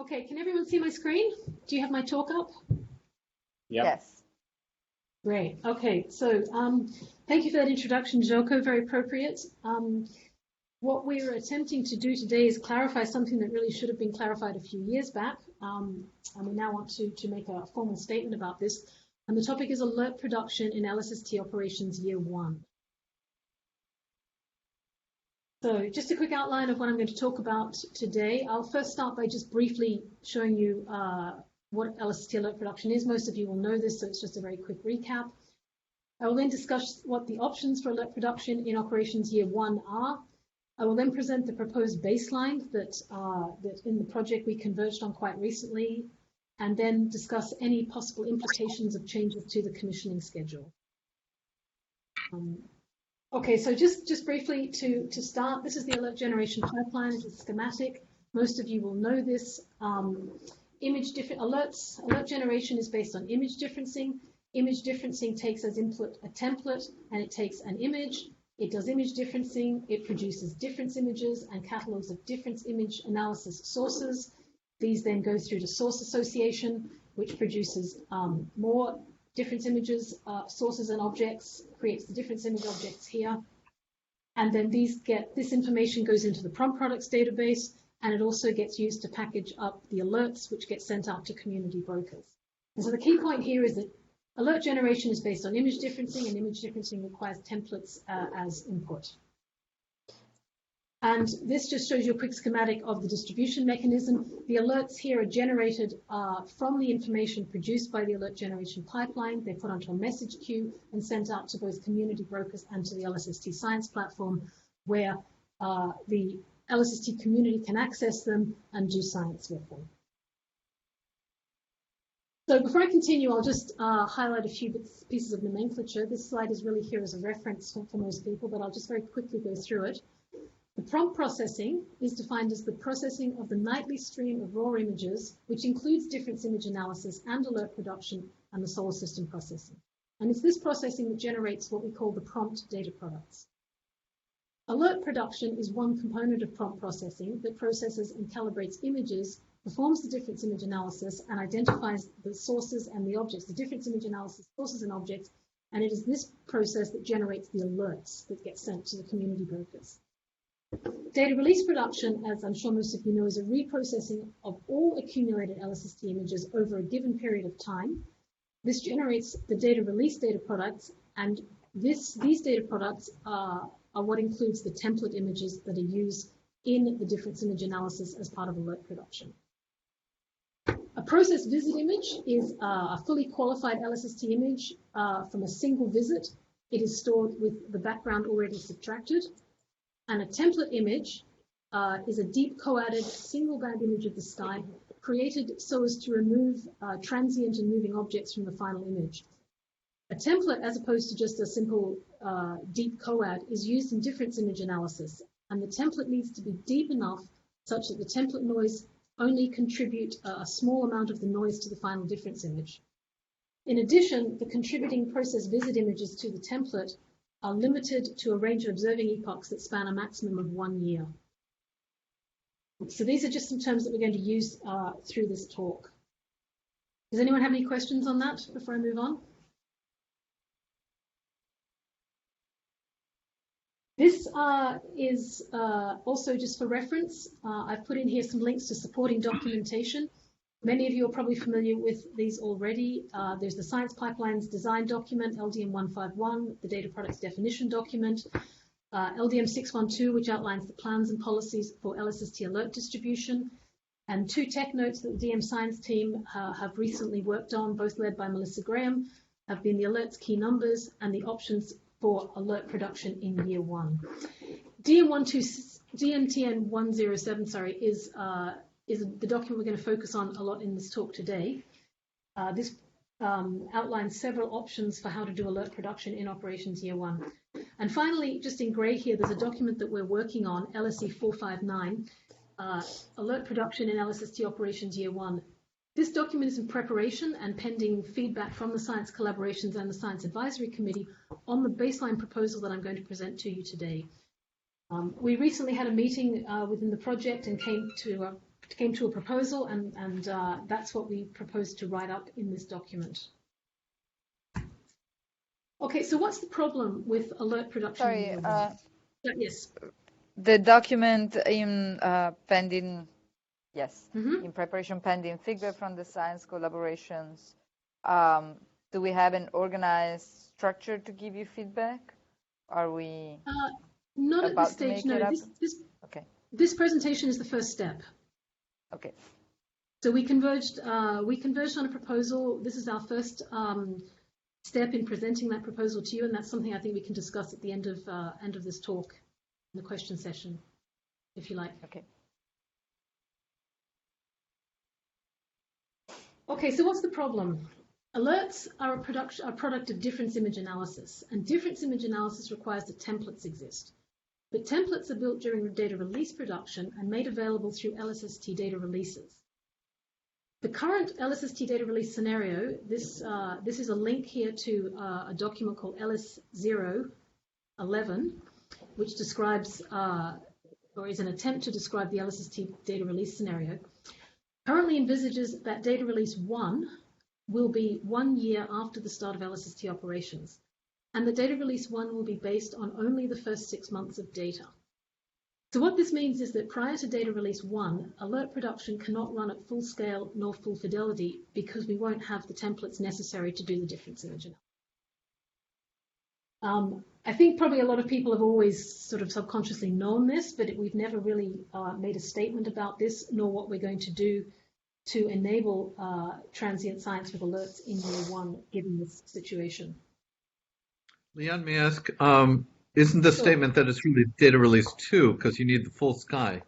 Okay, can everyone see my screen? Do you have my talk up? Yep. Yes. Great. Okay, so thank you for that introduction, Joko, very appropriate. What we're attempting to do today is clarify something that really should have been clarified a few years back, and we now want to make a formal statement about this. And the topic is alert production in LSST operations year 1. So just a quick outline of what I'm going to talk about today. I'll first start by just briefly showing you what LSST alert production is. Most of you will know this, so it's just a very quick recap. I will then discuss what the options for alert production in operations year 1 are. I will then present the proposed baseline that in the project we converged on quite recently, and then discuss any possible implications of changes to the commissioning schedule. Okay, so just briefly to start, this is the alert generation pipeline. It's a schematic. Most of you will know this. Alert generation is based on image differencing. Image differencing takes as input a template, and it takes an image. It does image differencing. It produces difference images and catalogs of difference image analysis sources. These then go through to source association, which produces more difference images, sources and objects, creates the difference image objects here. And then this information goes into the prompt products database, and it also gets used to package up the alerts, which get sent out to community brokers. And so the key point here is that alert generation is based on image differencing, and image differencing requires templates as input. And this just shows you a quick schematic of the distribution mechanism. The alerts here are generated from the information produced by the alert generation pipeline. They're put onto a message queue and sent out to both community brokers and to the LSST science platform, where the LSST community can access them and do science with them. So before I continue, I'll just highlight a few pieces of nomenclature. This slide is really here as a reference for most people, but I'll just very quickly go through it. The prompt processing is defined as the processing of the nightly stream of raw images, which includes difference image analysis and alert production and the solar system processing. And it's this processing that generates what we call the prompt data products. Alert production is one component of prompt processing that processes and calibrates images, performs the difference image analysis, and identifies the sources and the objects, the difference image analysis sources and objects, and it is this process that generates the alerts that get sent to the community brokers. Data release production, as I'm sure most of you know, is a reprocessing of all accumulated LSST images over a given period of time. This generates the data release data products, and these data products are what includes the template images that are used in the difference image analysis as part of alert production. A process visit image is a fully qualified LSST image from a single visit. It is stored with the background already subtracted. And a template image is a deep co-added single band image of the sky created so as to remove transient and moving objects from the final image. A template, as opposed to just a simple deep co-add, is used in difference image analysis, and the template needs to be deep enough such that the template noise only contribute a small amount of the noise to the final difference image. In addition, the contributing process visit images to the template are limited to a range of observing epochs that span a maximum of 1 year. So these are just some terms that we're going to use through this talk. Does anyone have any questions on that before I move on? This is also just for reference. I've put in here some links to supporting documentation. Many of you are probably familiar with these already. There's the Science Pipelines Design document, LDM 151, the Data Products Definition document, LDM 612, which outlines the plans and policies for LSST alert distribution, and 2 tech notes that the DM Science team have recently worked on, both led by Melissa Graham, have been the alerts key numbers and the options for alert production in year 1. DMTN 107, is the document we're going to focus on a lot in this talk today. This outlines several options for how to do alert production in operations year 1. And finally, just in grey here, there's a document that we're working on, LSE 459, alert production in LSST operations year 1. This document is in preparation and pending feedback from the Science Collaborations and the Science Advisory Committee on the baseline proposal that I'm going to present to you today. We recently had a meeting within the project and came to came to a proposal, and that's what we propose to write up in this document. Okay, so what's the problem with alert production? Sorry, yes. The document in pending, yes, Mm-hmm. in preparation pending feedback from the science collaborations. Do we have an organized structure to give you feedback? Are we not at this stage, no. Okay. This presentation is the first step. Okay. So we converged on a proposal. This is our first step in presenting that proposal to you, and that's something I think we can discuss at the end of this talk, in the question session, if you like. Okay. Okay, so what's the problem? Alerts are a product of difference image analysis, and difference image analysis requires that templates exist. But templates are built during data release production and made available through LSST data releases. The current LSST data release scenario, this is a link here to a document called LS011, which describes, or is an attempt to describe the LSST data release scenario. Currently envisages that data release 1 will be 1 year after the start of LSST operations, and the data release 1 will be based on only the first 6 months of data. So what this means is that prior to data release 1, alert production cannot run at full scale nor full fidelity because we won't have the templates necessary to do the difference image analysis. I think probably a lot of people have always sort of subconsciously known this, but we've never really made a statement about this, nor what we're going to do to enable transient science with alerts in year 1, given this situation. Leanne, may I ask, isn't the statement that it's really data release 2 because you need the full sky?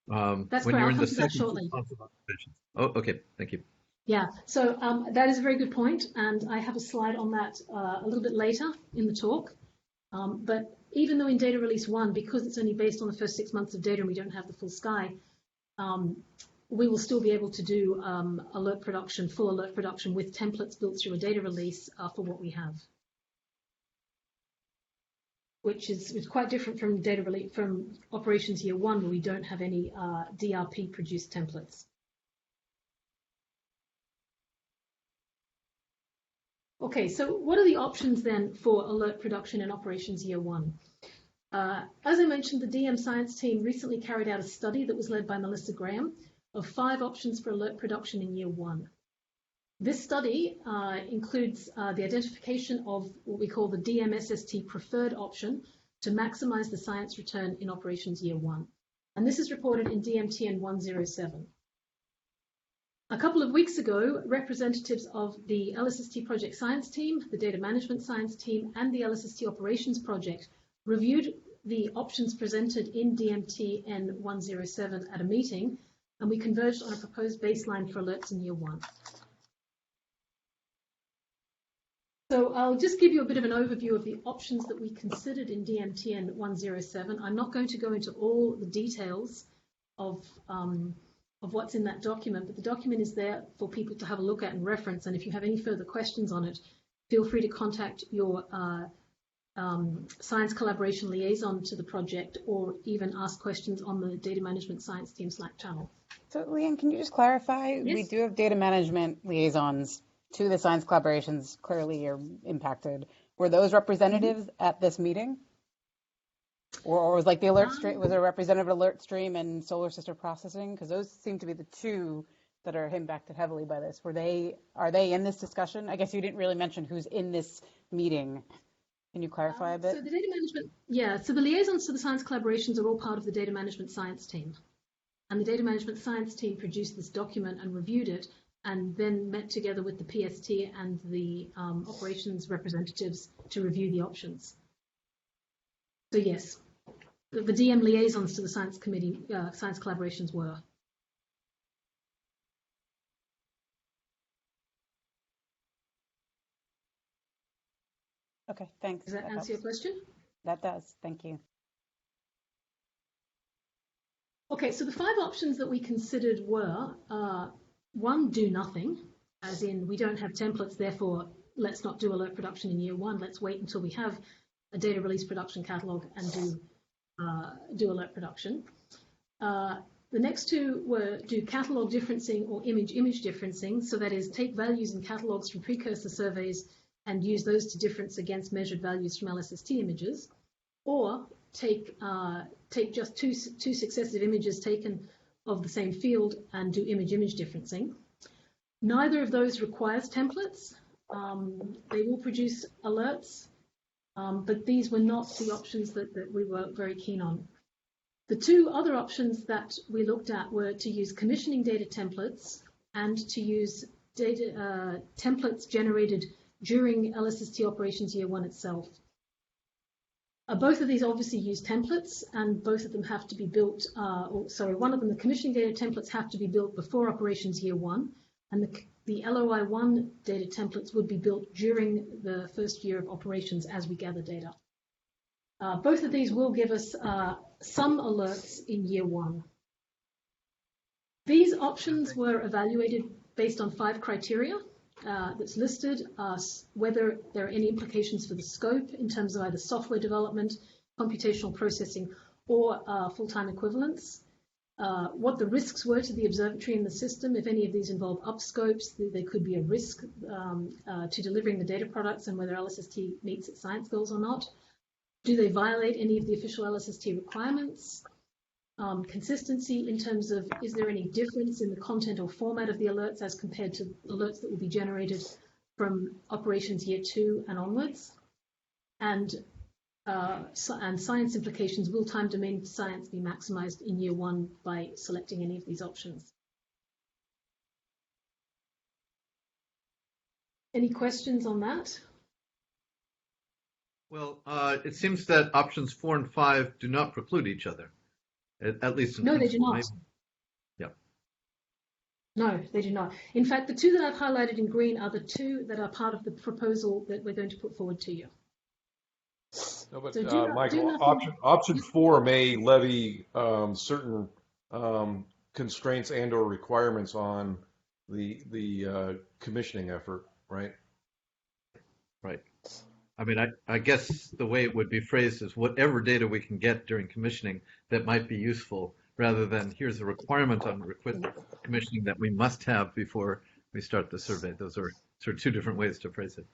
That's when correct. you're I'll in come the to that second shortly. Oh, okay. Thank you. Yeah, so that is a very good point, and I have a slide on that a little bit later in the talk. But even though in data release 1, because it's only based on the first 6 months of data and we don't have the full sky, we will still be able to do full alert production with templates built through a data release for what we have, which is quite different from data release from operations year 1, where we don't have any DRP produced templates. Okay, so what are the options then for alert production in operations year 1? As I mentioned, the DM science team recently carried out a study that was led by Melissa Graham of 5 options for alert production in year 1. This study includes the identification of what we call the DMSST preferred option to maximize the science return in operations year 1. And this is reported in DMTN 107. A couple of weeks ago, representatives of the LSST project science team, the data management science team, and the LSST operations project reviewed the options presented in DMTN 107 at a meeting, and we converged on a proposed baseline for alerts in year 1. So I'll just give you a bit of an overview of the options that we considered in DMTN 107. I'm not going to go into all the details of what's in that document, but the document is there for people to have a look at and reference, and if you have any further questions on it, feel free to contact your science collaboration liaison to the project, or even ask questions on the data management science team Slack channel. So Leanne, can you just clarify? Yes? We do have data management liaisons to the science collaborations, clearly are impacted. Were those representatives at this meeting? Or was like the alert stream, was there a representative alert stream and solar sister processing? Because those seem to be the two that are impacted heavily by this. Are they in this discussion? I guess you didn't really mention who's in this meeting. Can you clarify a bit? So the data management, so the liaisons to the science collaborations are all part of the data management science team. And the data management science team produced this document and reviewed it, and then met together with the PST and the operations representatives to review the options. So yes, the DM liaisons to the science committee, science collaborations were. Okay, thanks. Does that answer your question? That does, thank you. Okay, so the 5 options that we considered were, 1, do nothing, as in we don't have templates, therefore let's not do alert production in year 1, let's wait until we have a data release production catalog and do alert production. The next two were do catalogue differencing or image differencing. So that is take values in catalogues from precursor surveys and use those to difference against measured values from LSST images, or take just two successive images taken of the same field and do image differencing. Neither of those requires templates. They will produce alerts, but these were not the options that we were very keen on. The two other options that we looked at were to use commissioning data templates and to use data templates generated during LSST operations year one itself. Both of these obviously use templates, and both of them have to be built, one of them, the commissioning data templates, have to be built before operations year one, and the LOY1 data templates would be built during the first year of operations as we gather data. Both of these will give us some alerts in year one. These options were evaluated based on 5 criteria that's listed, whether there are any implications for the scope in terms of either software development, computational processing, or full-time equivalence, what the risks were to the observatory and the system. If any of these involve upscopes, there could be a risk to delivering the data products, and whether LSST meets its science goals or not. Do they violate any of the official LSST requirements? Consistency in terms of, is there any difference in the content or format of the alerts as compared to alerts that will be generated from operations year 2 and onwards? And science implications, will time domain science be maximized in year 1 by selecting any of these options? Any questions on that? Well, it seems that options 4 and 5 do not preclude each other, at least in No, they do principle. not. Yeah. No, they do not. In fact, the 2 that I've highlighted in green are the 2 that are part of the proposal that we're going to put forward to you. No, but So Michael, option 4 may levy certain constraints and/or requirements on the commissioning effort, right? Right. I mean, I guess the way it would be phrased is whatever data we can get during commissioning that might be useful, rather than here's a requirement on commissioning that we must have before we start the survey. Those are sort of 2 different ways to phrase it.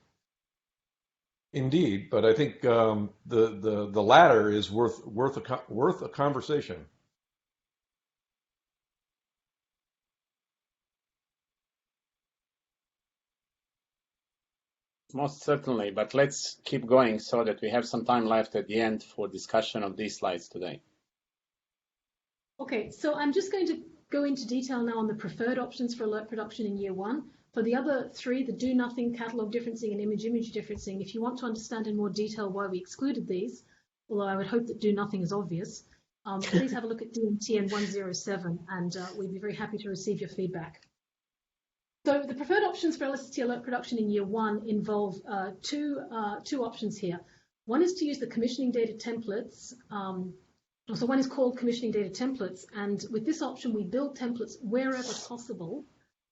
Indeed, but I think the latter is worth a conversation. Most certainly, but let's keep going so that we have some time left at the end for discussion of these slides today. Okay, so I'm just going to go into detail now on the preferred options for alert production in year 1. For the other 3, the do nothing, catalog differencing, and image differencing, if you want to understand in more detail why we excluded these, although I would hope that do nothing is obvious, please have a look at DMTN 107, and we'd be very happy to receive your feedback. So the preferred options for LSST alert production in year 1 involve two options here. One is to use the commissioning data templates. So one is called commissioning data templates, and with this option we build templates wherever possible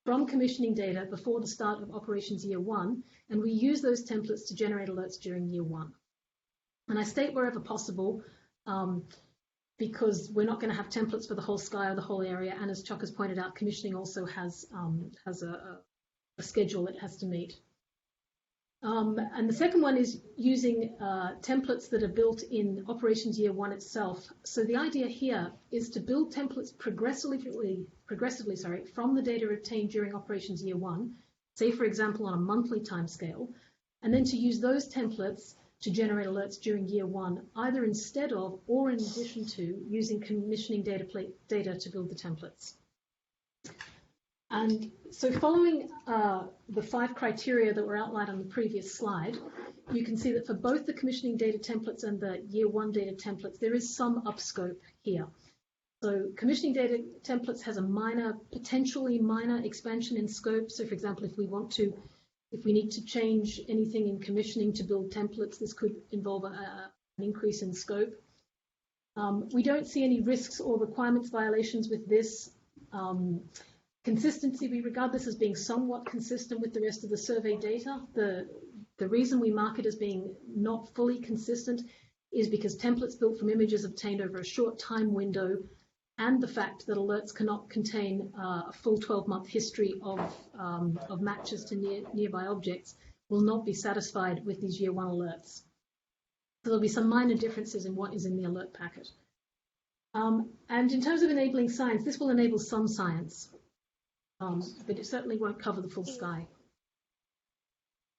from commissioning data before the start of operations year 1, and we use those templates to generate alerts during year 1. And I state wherever possible because we're not going to have templates for the whole sky or the whole area, and as Chuck has pointed out, commissioning also has a schedule it has to meet. And the second one is using templates that are built in operations year 1 itself. So the idea here is to build templates progressively from the data obtained during operations year 1, say for example on a monthly timescale, and then to use those templates to generate alerts during year 1, either instead of or in addition to using commissioning data to build the templates. And so following the 5 criteria that were outlined on the previous slide, you can see that for both the commissioning data templates and the year 1 data templates, there is some upscope here. So commissioning data templates has a potentially minor expansion in scope. So for example, if we need to change anything in commissioning to build templates, this could involve an increase in scope. We don't see any risks or requirements violations with this. Consistency, we regard this as being somewhat consistent with the rest of the survey data. The reason we mark it as being not fully consistent is because templates built from images obtained over a short time window and the fact that alerts cannot contain a full 12-month history of matches to nearby objects will not be satisfied with these year one alerts. So there'll be some minor differences in what is in the alert packet. And in terms of enabling science, this will enable some science, but it certainly won't cover the full sky.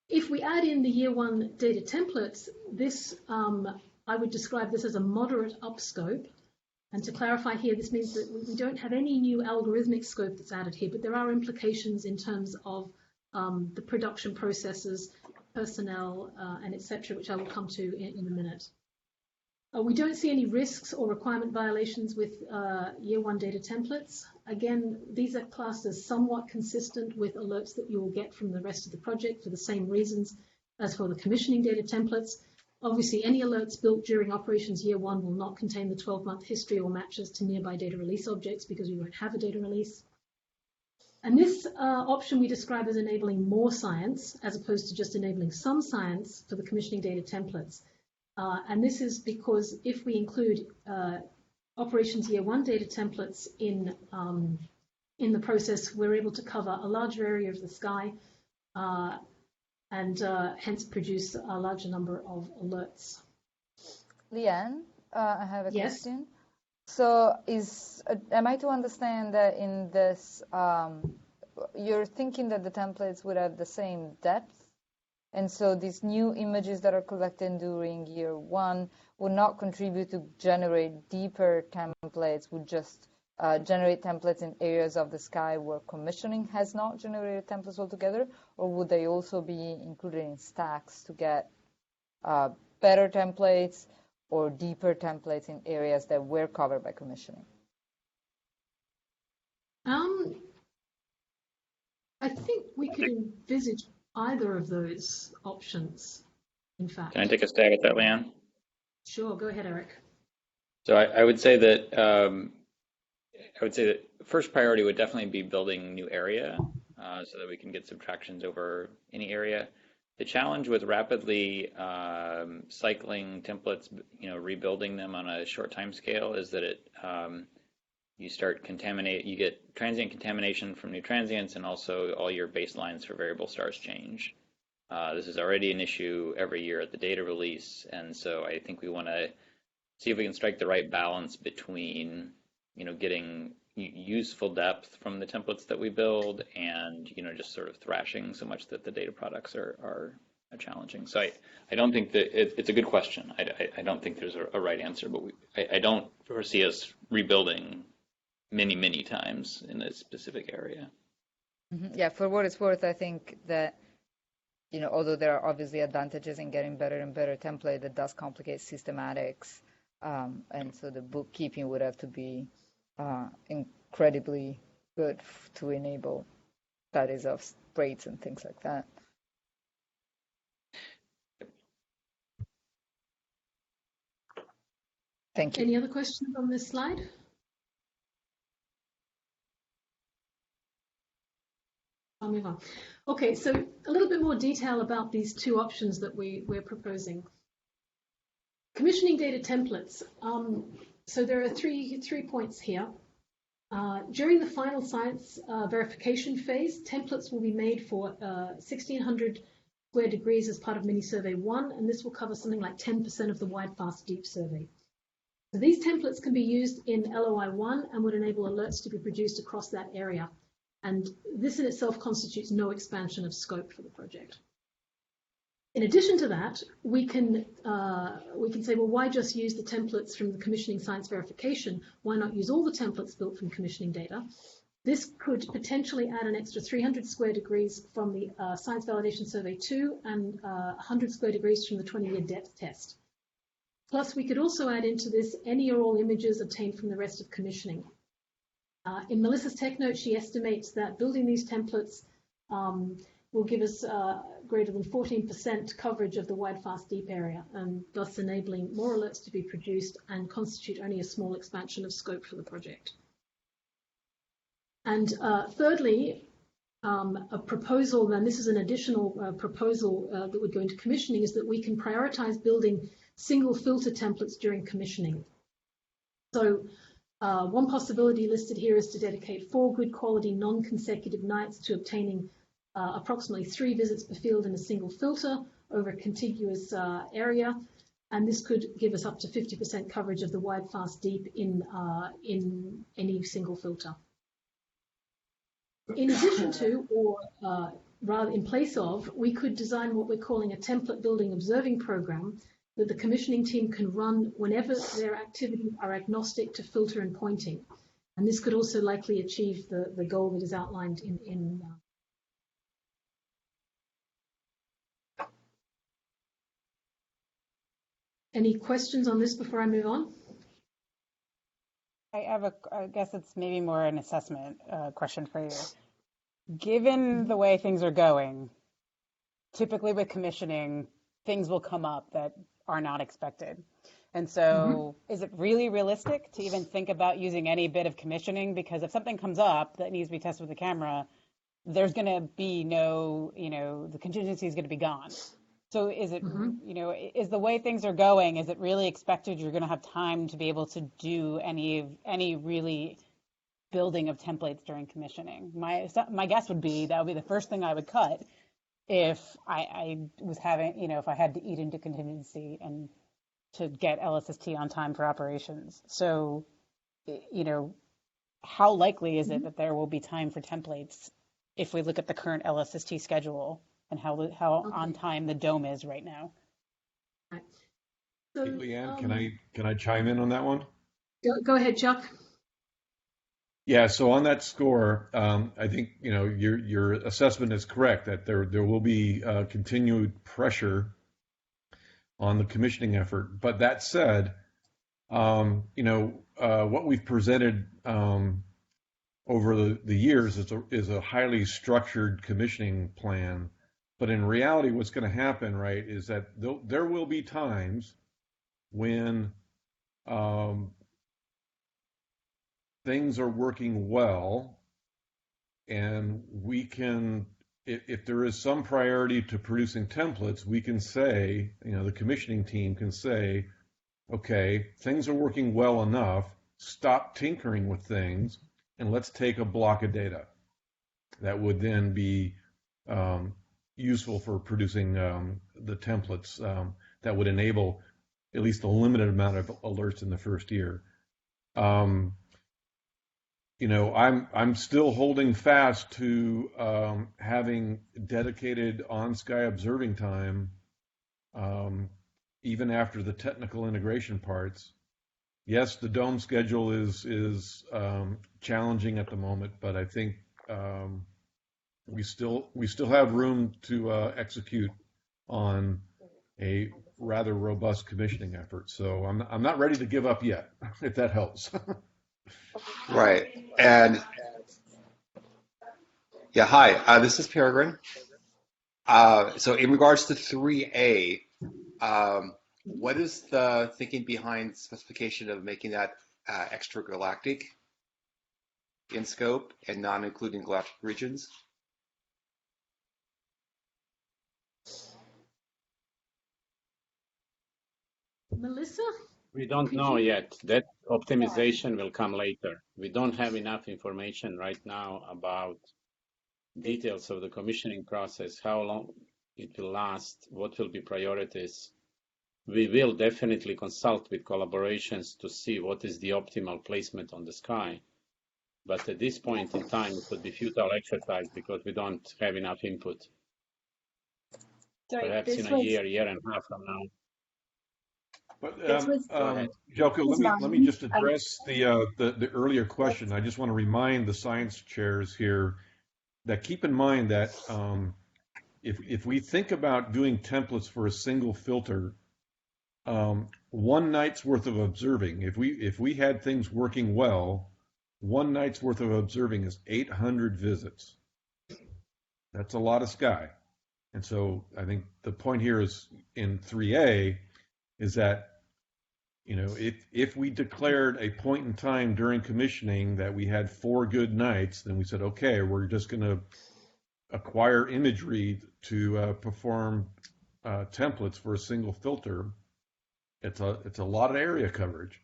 If we add in the year one data templates, this I would describe this as a moderate upscope. And to clarify here, this means that we don't have any new algorithmic scope that's added here, but there are implications in terms of the production processes, personnel, and etc., which I will come to in a minute. We don't see any risks or requirement violations with year one data templates. Again, these are classed as somewhat consistent with alerts that you will get from the rest of the project for the same reasons as for the commissioning data templates. Obviously, any alerts built during operations year one will not contain the 12-month history or matches to nearby data release objects because we won't have a data release. And this option we describe as enabling more science as opposed to just enabling some science for the commissioning data templates. And this is because if we include operations year one data templates in the process, we're able to cover a larger area of the sky and hence produce a larger number of alerts. Leanne, I have a Yes. question. So am I to understand that in this, you're thinking that the templates would have the same depth? And so these new images that are collected during year one would not contribute to generate deeper templates, would just generate templates in areas of the sky where commissioning has not generated templates altogether? Or would they also be included in stacks to get better templates or deeper templates in areas that were covered by commissioning? I think we could envisage either of those options, in fact. Can I take a stab at that, Leanne? Sure, go ahead, Eric. So I would say that first priority would definitely be building new area so that we can get subtractions over any area. The challenge with rapidly cycling templates, rebuilding them on a short time scale is that you get transient contamination from new transients, and also all your baselines for variable stars change. This is already an issue every year at the data release, and so I think we want to see if we can strike the right balance between, getting useful depth from the templates that we build and, just sort of thrashing so much that the data products are challenging. So I don't think that it's a good question. I don't think there's a right answer, but I don't foresee us rebuilding many times in a specific area. Mm-hmm. Yeah, for what it's worth, I think that, although there are obviously advantages in getting better and better template, that does complicate systematics. And so the bookkeeping would have to be incredibly good to enable studies of rates and things like that. Thank you. Any other questions on this slide? I'll move on. Okay, so a little bit more detail about these two options that we're proposing. Commissioning data templates. So there are three points here. During the final science verification phase, templates will be made for 1600 square degrees as part of mini survey 1, and this will cover something like 10% of the wide, fast, deep survey. So these templates can be used in LOY1 and would enable alerts to be produced across that area. And this in itself constitutes no expansion of scope for the project. In addition to that, we can say, well, why just use the templates from the commissioning science verification? Why not use all the templates built from commissioning data? This could potentially add an extra 300 square degrees from the Science Validation Survey 2 and 100 square degrees from the 20-year depth test. Plus, we could also add into this any or all images obtained from the rest of commissioning. In Melissa's tech note, she estimates that building these templates will give us greater than 14% coverage of the wide, fast, deep area, and thus enabling more alerts to be produced and constitute only a small expansion of scope for the project. And thirdly, a proposal, and this is an additional proposal that would go into commissioning, is that we can prioritize building single filter templates during commissioning. So One possibility listed here is to dedicate 4 good quality non-consecutive nights to obtaining approximately 3 visits per field in a single filter over a contiguous area. And this could give us up to 50% coverage of the wide, fast, deep in any single filter. In addition to, or rather in place of, we could design what we're calling a template building observing program that the commissioning team can run whenever their activities are agnostic to filter and pointing. And this could also likely achieve the goal that is outlined in Any questions on this before I move on? I guess it's maybe more an assessment question for you. Given the way things are going, typically with commissioning, things will come up that are not expected. And so is it really realistic to even think about using any bit of commissioning? Because if something comes up that needs to be tested with the camera, there's going to be no, the contingency is going to be gone. So is it, is the way things are going, is it really expected you're going to have time to be able to do any really building of templates during commissioning? My guess would be that would be the first thing I would cut if I was having, if I had to eat into contingency and to get LSST on time for operations. So, how likely is it that there will be time for templates if we look at the current LSST schedule and how on time the dome is right now? Right. So, Hey, Leanne, can I chime in on that one? Go ahead, Chuck. Yeah, so on that score, I think your assessment is correct that there will be continued pressure on the commissioning effort. But that said, what we've presented over the years is a highly structured commissioning plan. But in reality, what's going to happen, right, is that there will be times when things are working well, and we can, if there is some priority to producing templates, we can say, the commissioning team can say, okay, things are working well enough, stop tinkering with things, and let's take a block of data that would then be useful for producing the templates that would enable at least a limited amount of alerts in the first year. I'm still holding fast to having dedicated on-sky observing time, even after the technical integration parts. Yes, the dome schedule is challenging at the moment, but I think we still have room to execute on a rather robust commissioning effort. So I'm not ready to give up yet, if that helps. Right. And yeah, hi, this is Peregrine. So in regards to 3A, what is the thinking behind specification of making that extra galactic in scope and not including galactic regions? Melissa? We don't know yet. That optimization will come later. We don't have enough information right now about details of the commissioning process, how long it will last, what will be priorities. We will definitely consult with collaborations to see what is the optimal placement on the sky. But at this point in time, it would be futile exercise because we don't have enough input. Perhaps in a year and a half from now. But Go ahead. Joko, let me just address the earlier question. I just want to remind the science chairs here that keep in mind that if we think about doing templates for a single filter, one night's worth of observing, if we had things working well, one night's worth of observing is 800 visits. That's a lot of sky. And so I think the point here is in 3A is that, if we declared a point in time during commissioning that we had 4 good nights, then we said, okay, we're just going to acquire imagery to perform templates for a single filter. It's a lot of area coverage.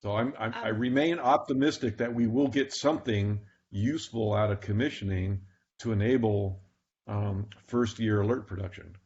So I remain optimistic that we will get something useful out of commissioning to enable first year alert production.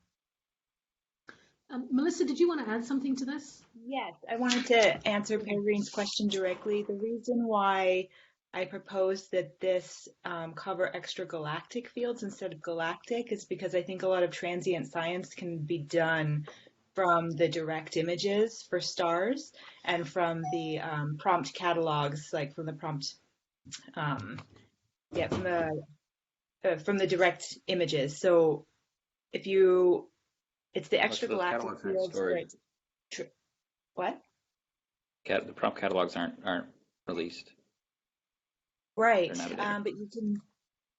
Melissa, did you want to add something to this? Yes, I wanted to answer Peregrine's question directly. The reason why I proposed that this cover extragalactic fields instead of galactic is because I think a lot of transient science can be done from the direct images for stars and from the prompt catalogs, like from the prompt, from the direct images. So if you, it's the extragalactic fields where it's what? The prompt catalogs aren't released. Right, but you can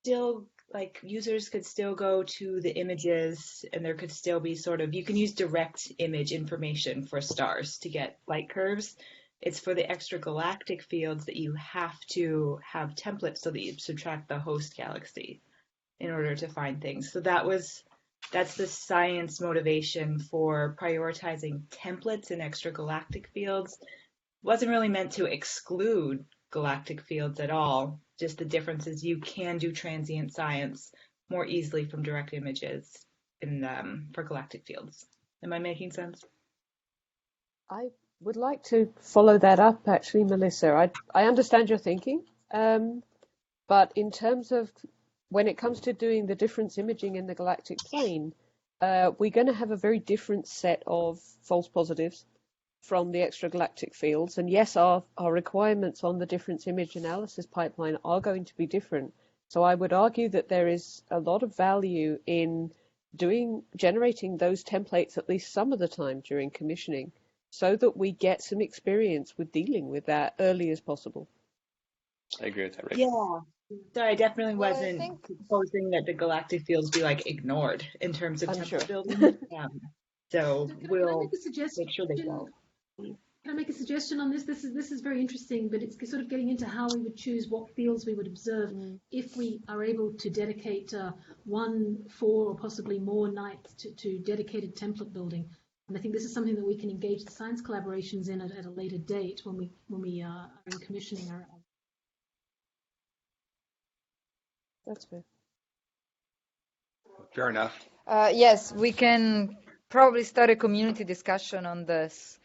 still, like, users could still go to the images and there could still be sort of, you can use direct image information for stars to get light curves. It's for the extragalactic fields that you have to have templates so that you subtract the host galaxy in order to find things. So that's the science motivation for prioritizing templates in extragalactic fields. It wasn't really meant to exclude galactic fields at all. Just the difference is you can do transient science more easily from direct images for galactic fields. Am I making sense? I would like to follow that up, actually, Melissa. I understand your thinking, but in terms of when it comes to doing the difference imaging in the galactic plane, we're going to have a very different set of false positives from the extragalactic fields. And yes, our requirements on the difference image analysis pipeline are going to be different. So I would argue that there is a lot of value in generating those templates at least some of the time during commissioning so that we get some experience with dealing with that early as possible. I agree with that, Rick. Yeah. So I definitely wasn't proposing that the galactic fields be like ignored in terms of template building. So we'll make sure they go. Can I make a suggestion on this? This is very interesting, but it's sort of getting into how we would choose what fields we would observe if we are able to dedicate 1, 4, or possibly more nights to dedicated template building. And I think this is something that we can engage the science collaborations in at a later date when we are in commissioning our. That's fair. Fair enough. Yes, we can probably start a community discussion on this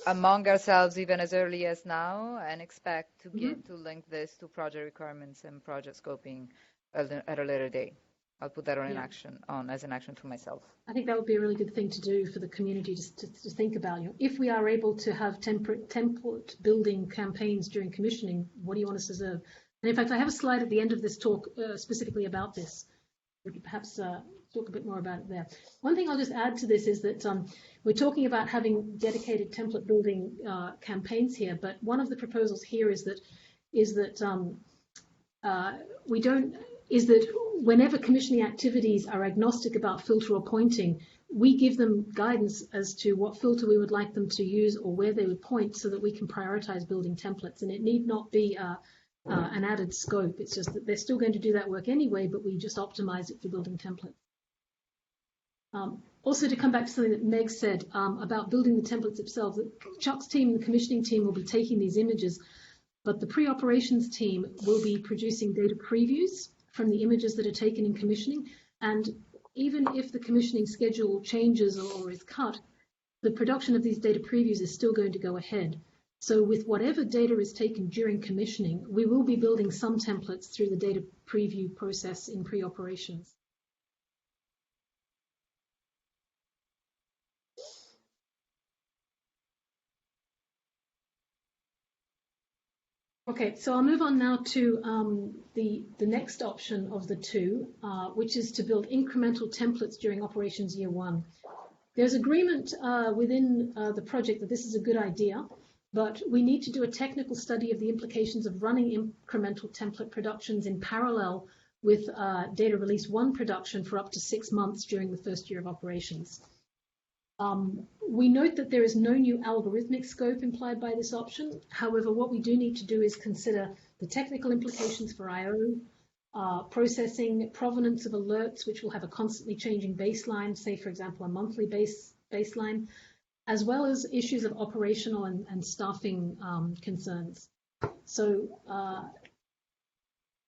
among ourselves even as early as now, and expect to get to link this to project requirements and project scoping at a later date. I'll put that as an action for myself. I think that would be a really good thing to do for the community to think about. If we are able to have template building campaigns during commissioning, what do you want us to observe? And in fact, I have a slide at the end of this talk specifically about this. We could perhaps talk a bit more about it there. One thing I'll just add to this is that we're talking about having dedicated template building campaigns here, but one of the proposals here is that whenever commissioning activities are agnostic about filter or pointing, we give them guidance as to what filter we would like them to use or where they would point so that we can prioritize building templates. And it need not be an added scope. It's just that they're still going to do that work anyway, but we just optimize it for building templates. Also, to come back to something that Meg said about building the templates themselves, Chuck's team, the commissioning team, will be taking these images, but the pre-operations team will be producing data previews from the images that are taken in commissioning. And even if the commissioning schedule changes or is cut, the production of these data previews is still going to go ahead. So with whatever data is taken during commissioning, we will be building some templates through the data preview process in pre-operations. Okay, so I'll move on now to the next option of the two, which is to build incremental templates during operations year 1. There's agreement within the project that this is a good idea, but we need to do a technical study of the implications of running incremental template productions in parallel with data release 1 production for up to 6 months during the first year of operations. We note that there is no new algorithmic scope implied by this option. However, what we do need to do is consider the technical implications for I/O, processing, provenance of alerts, which will have a constantly changing baseline, say, for example, a monthly baseline, as well as issues of operational and staffing concerns. So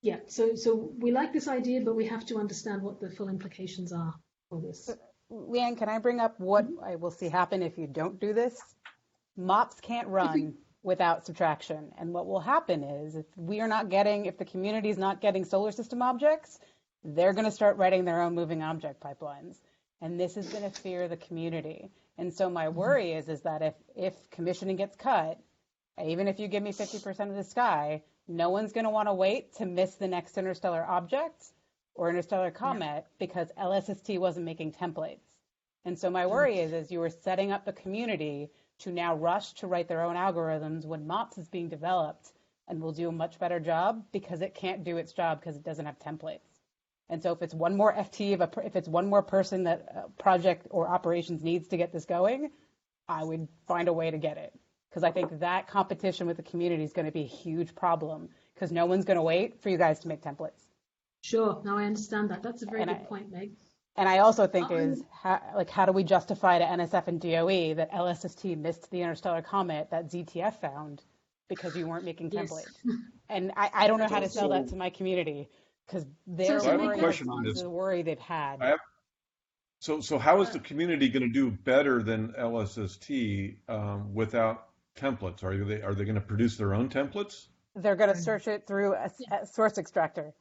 yeah, so we like this idea, but we have to understand what the full implications are for this. Leanne, can I bring up what I will see happen if you don't do this? MOPS can't run without subtraction. And what will happen is if the community is not getting solar system objects, they're going to start writing their own moving object pipelines. And this is going to fear the community. And so my worry is that if commissioning gets cut, even if you give me 50% of the sky, no one's going to want to wait to miss the next interstellar object or interstellar comet because LSST wasn't making templates. And so my worry is you are setting up the community to now rush to write their own algorithms when MOPS is being developed and will do a much better job because it can't do its job because it doesn't have templates. And so if it's one more FT, if it's one more person that project or operations needs to get this going, I would find a way to get it. Because I think that competition with the community is going to be a huge problem because no one's going to wait for you guys to make templates. Sure, no, I understand that. That's a very good point, Meg. And I also think how do we justify to NSF and DOE that LSST missed the interstellar comet that ZTF found because you weren't making templates? And I don't know how to sell that to my community because they're the worry they've had. So how is the community going to do better than LSST without templates? Are they going to produce their own templates? They're going to search it through a source extractor.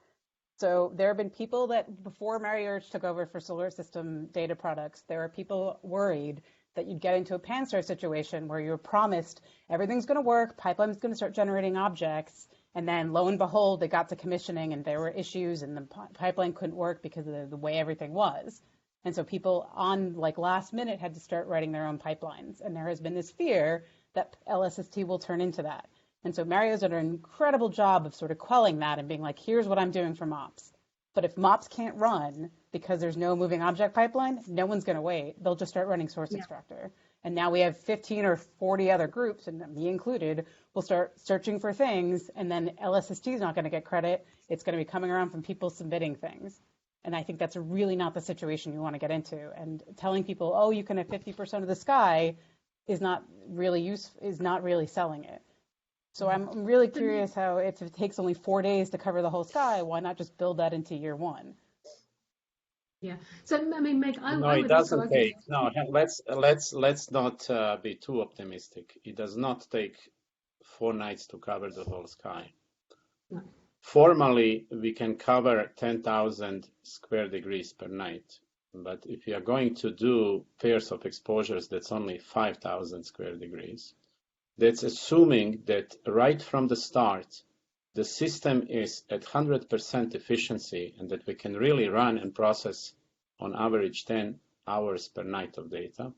So there have been people that before Mary Urge took over for solar system data products, there were people worried that you'd get into a pan-STAR situation where you were promised everything's going to work, pipeline's going to start generating objects, and then lo and behold, they got to commissioning and there were issues and the pipeline couldn't work because of the way everything was. And so people on last minute had to start writing their own pipelines. And there has been this fear that LSST will turn into that. And so Mario's done an incredible job of sort of quelling that and being like, here's what I'm doing for MOPS. But if MOPS can't run because there's no moving object pipeline, no one's going to wait. They'll just start running source extractor. And now we have 15 or 40 other groups, and me included, will start searching for things. And then LSST is not going to get credit. It's going to be coming around from people submitting things. And I think that's really not the situation you want to get into. And telling people, oh, you can have 50% of the sky is not really selling it. So I'm really curious how if it takes only 4 days to cover the whole sky, why not just build that into year one? Yeah. So I mean, Meg, it doesn't take. No, let's not be too optimistic. It does not take 4 nights to cover the whole sky. No. Formally, we can cover 10,000 square degrees per night. But if you are going to do pairs of exposures, that's only 5,000 square degrees. That's assuming that right from the start, the system is at 100% efficiency and that we can really run and process on average 10 hours per night of data.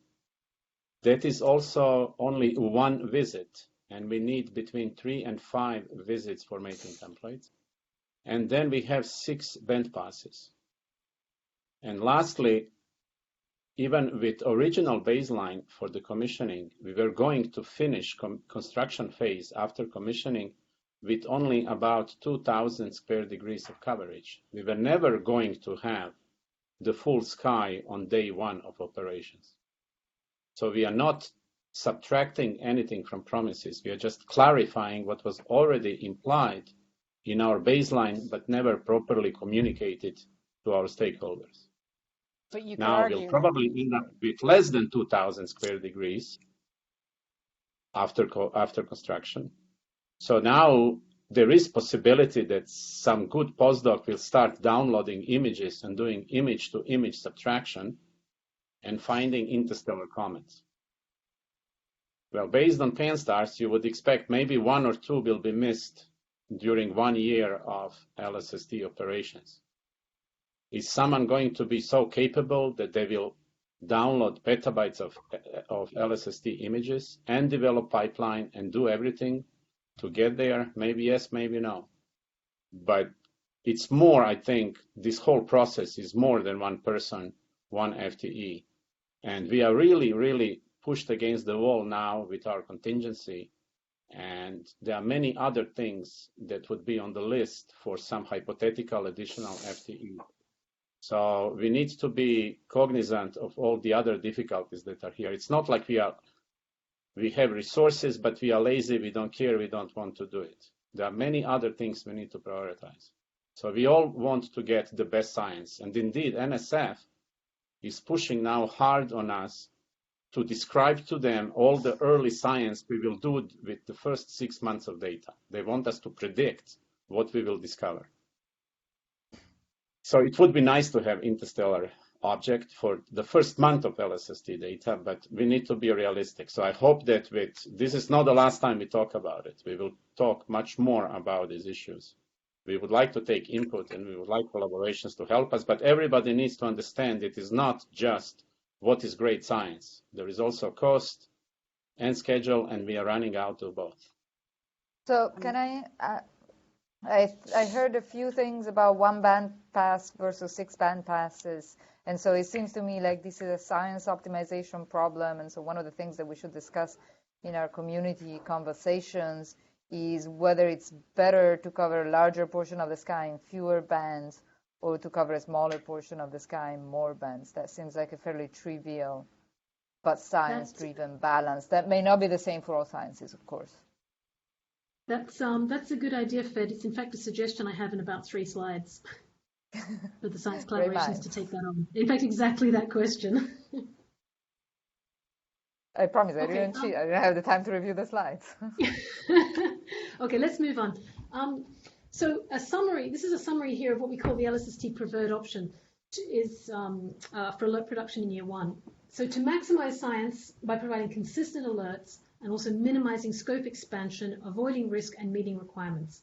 That is also only one visit, and we need between 3 and 5 visits for making templates. And then we have 6 band passes. And lastly, even with original baseline for the commissioning, we were going to finish construction phase after commissioning with only about 2,000 square degrees of coverage. We were never going to have the full sky on day 1 of operations. So we are not subtracting anything from promises. We are just clarifying what was already implied in our baseline, but never properly communicated to our stakeholders. But you now we'll probably end up with less than 2,000 square degrees after construction. So now there is possibility that some good postdoc will start downloading images and doing image-to-image subtraction and finding interstellar comets. Well, based on pan-STARs, you would expect maybe 1 or 2 will be missed during 1 year of LSST operations. Is someone going to be so capable that they will download petabytes of LSST images and develop pipeline and do everything to get there? Maybe yes, maybe no. But it's more, I think, this whole process is more than one person, one FTE. And we are really, really pushed against the wall now with our contingency. And there are many other things that would be on the list for some hypothetical additional FTE. So we need to be cognizant of all the other difficulties that are here. It's not like we are We have resources, but we are lazy, we don't care, we don't want to do it. There are many other things we need to prioritize. So we all want to get the best science. And indeed, NSF is pushing now hard on us to describe to them all the early science we will do with the first 6 months of data. They want us to predict what we will discover. So it would be nice to have interstellar object for the first month of LSST data, but we need to be realistic. So I hope that this is not the last time we talk about it. We will talk much more about these issues. We would like to take input and we would like collaborations to help us, but everybody needs to understand it is not just what is great science. There is also cost and schedule, and we are running out of both. So can I heard a few things about 1-band pass versus 6-band passes. And so it seems to me like this is a science optimization problem. And so one of the things that we should discuss in our community conversations is whether it's better to cover a larger portion of the sky in fewer bands or to cover a smaller portion of the sky in more bands. That seems like a fairly trivial but science-driven balance. That may not be the same for all sciences, of course. That's a good idea, Fed. It's in fact a suggestion I have in about 3 slides for the science collaborations to take that on. In fact, exactly that question. I promise I didn't cheat. I didn't have the time to review the slides. Okay, let's move on. So a summary, this is a summary here of what we call the LSST preferred option is for alert production in year 1. So to maximize science by providing consistent alerts and also minimizing scope expansion, avoiding risk and meeting requirements.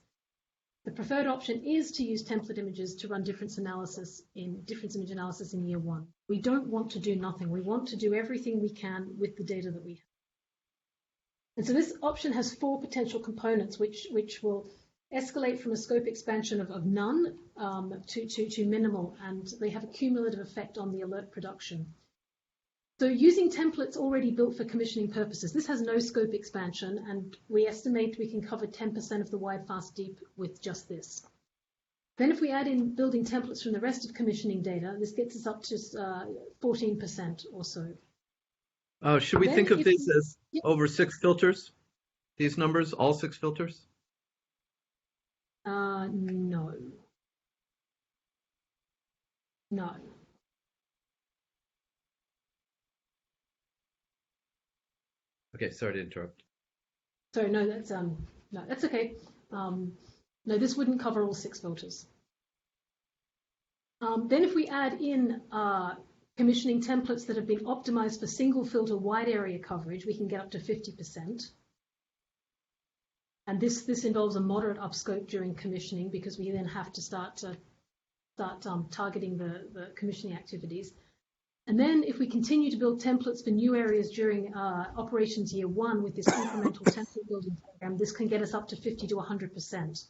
The preferred option is to use template images to run difference image analysis in year 1. We don't want to do nothing. We want to do everything we can with the data that we have. And so this option has 4 potential components, which will escalate from a scope expansion of none to minimal, and they have a cumulative effect on the alert production. So using templates already built for commissioning purposes, this has no scope expansion, and we estimate we can cover 10% of the wide, fast, deep with just this. Then if we add in building templates from the rest of commissioning data, this gets us up to 14% or so. Should we think of these as over 6 filters? These numbers, all 6 filters? No. No. Okay, sorry to interrupt. Sorry, no, that's okay. No, this wouldn't cover all 6 filters. Then if we add in commissioning templates that have been optimized for single filter wide area coverage, we can get up to 50%. And this involves a moderate upscope during commissioning because we then have to start targeting the commissioning activities. And then if we continue to build templates for new areas during operations year 1 with this incremental template building program, this can get us up to 50 to 100%.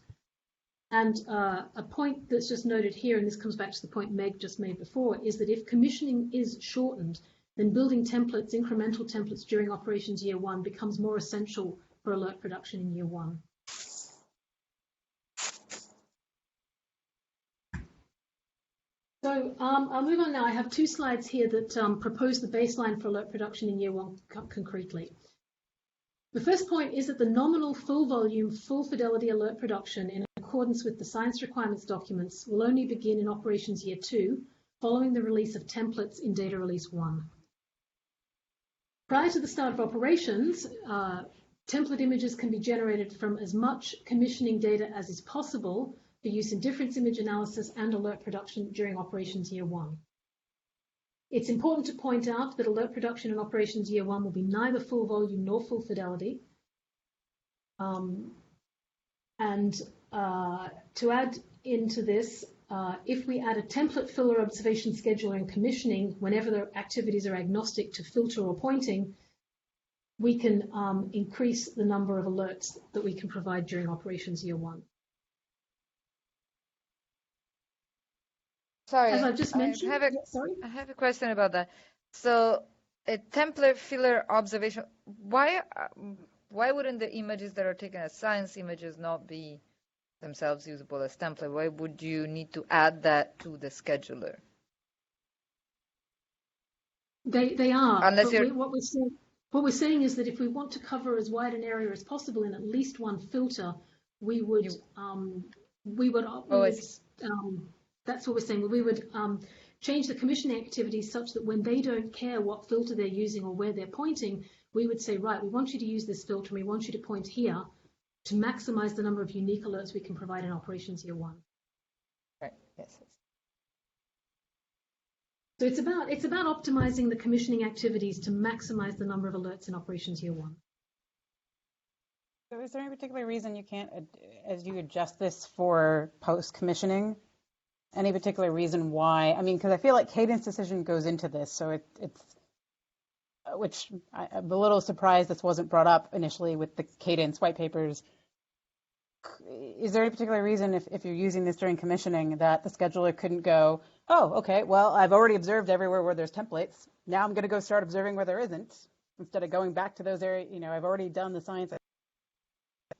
And a point that's just noted here, and this comes back to the point Meg just made before, is that if commissioning is shortened, then building templates, incremental templates during operations year 1 becomes more essential for alert production in year 1. So I'll move on now. I have 2 slides here that propose the baseline for alert production in year 1 concretely. The first point is that the nominal full volume, full fidelity alert production in accordance with the science requirements documents will only begin in operations year 2 following the release of templates in data release 1. Prior to the start of operations, template images can be generated from as much commissioning data as is possible for use in difference image analysis and alert production during operations year 1. It's important to point out that alert production in operations year 1 will be neither full volume nor full fidelity. To add into this, if we add a template filler observation scheduler and commissioning whenever the activities are agnostic to filter or pointing, we can increase the number of alerts that we can provide during operations year 1. Sorry, as I've just mentioned, I have a question about that. So a template filler observation, why wouldn't the images that are taken as science images not be themselves usable as template? Why would you need to add that to the scheduler? They are. Unless what we're saying, What we're saying is that if we want to cover as wide an area as possible in at least one filter, we would that's what we're saying. We would change the commissioning activities such that when they don't care what filter they're using or where they're pointing, we would say, right, we want you to use this filter and we want you to point here to maximize the number of unique alerts we can provide in operations year one. Right. Yes. So it's about optimizing the commissioning activities to maximize the number of alerts in operations year one. So is there any particular reason you can't, as you adjust this for post-commissioning, any particular reason why? I mean, because I feel like cadence decision goes into this, so it's, which I'm a little surprised this wasn't brought up initially with the cadence white papers. Is there any particular reason if you're using this during commissioning that the scheduler couldn't go, oh, okay, well, I've already observed everywhere where there's templates. Now I'm going to go start observing where there isn't, instead of going back to those areas. You know, I've already done the science.